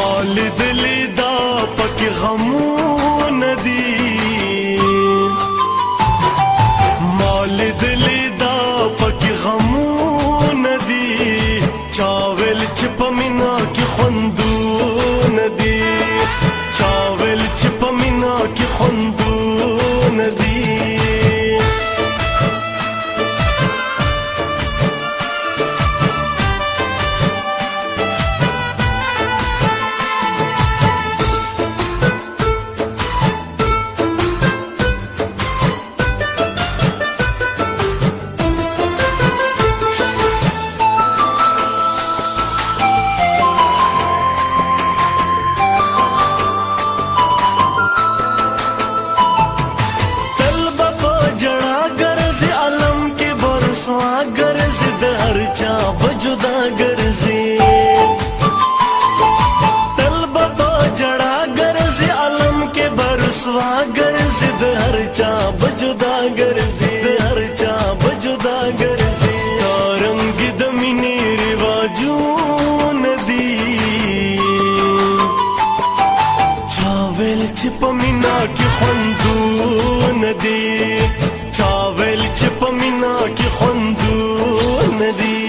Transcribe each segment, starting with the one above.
مولد لیدا پکې غمونه دي مولد لیدا پکې غمونه دي چاول چې په مینا کې خوندونه دي چاول چې په مینا کې خوندونه دي गर्ज दर चा बजुदा गर्जी तलब जड़ा गर्ज आलम के बरसवा गर्ज दर चा बजुदा गर्जी दर चा बजुदा गर्जी रंग दमिनी रिवाजू नदी चावल छिप मीना की खंदू नदी चावल छिप मीना की खंदू नदी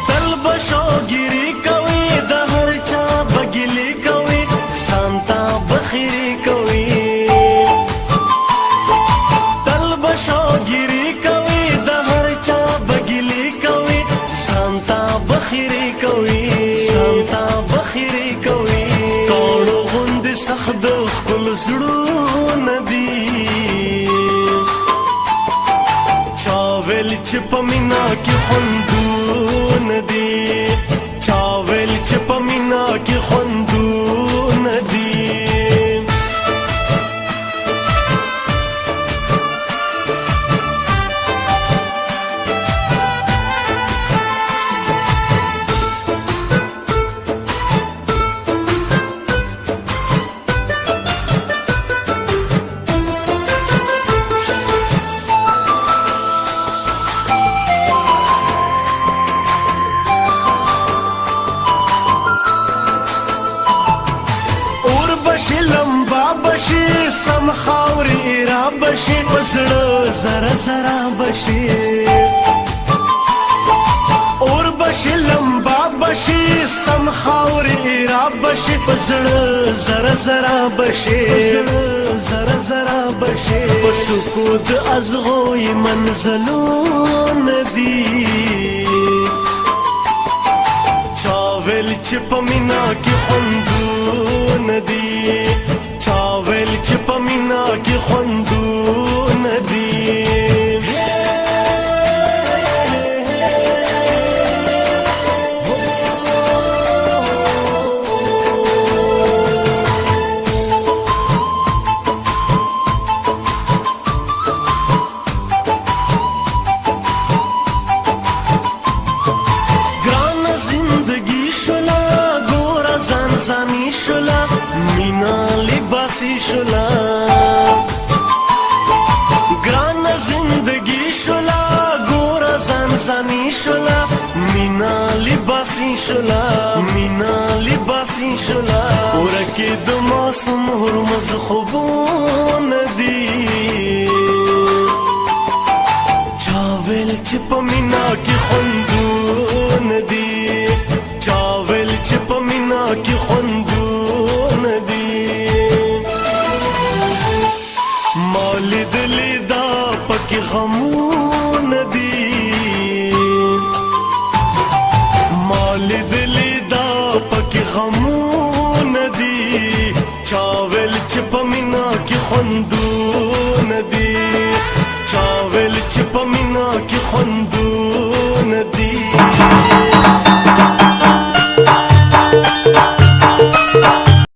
तलब शौगिरी कवी दहर चा बगिली कवी सांता बखिरी कवी शौगिरी कवी दहर चा बगिली कवी सांता बखिरी कवी सांता बखिरी कवी तोड़ो गुंद सख्त कुल जुड़ू नदी चावल छिप मीना की खुंदू नदी चावल छिप मीना की खुंदू नदी लंबा बशी सम खावरी रा बशी पसड़ जरा जरा बशी और बशी लंबा बशी सम खावरी रा बशी पसड़ जरा जरा बशी जरा जरा बशी पसुकुद अज़गोई मंजलो नदी चावल छिप मीना की खुंदू नदी चावल छिप मीना की खुंदू नदी زانی شلا مینا لباسی شلا گران زندگی شلا گورا زانی شلا مینا لباسی شلا مینا لباسی شلا ورکی دماسم هرمز خوبون دی چاول چپ مینا کی خوندون دی चावल छिप मीना की खुंदून दी मौलिद लिदा पकी गमून दी मौलिद लिदा पकी गमून दी चावल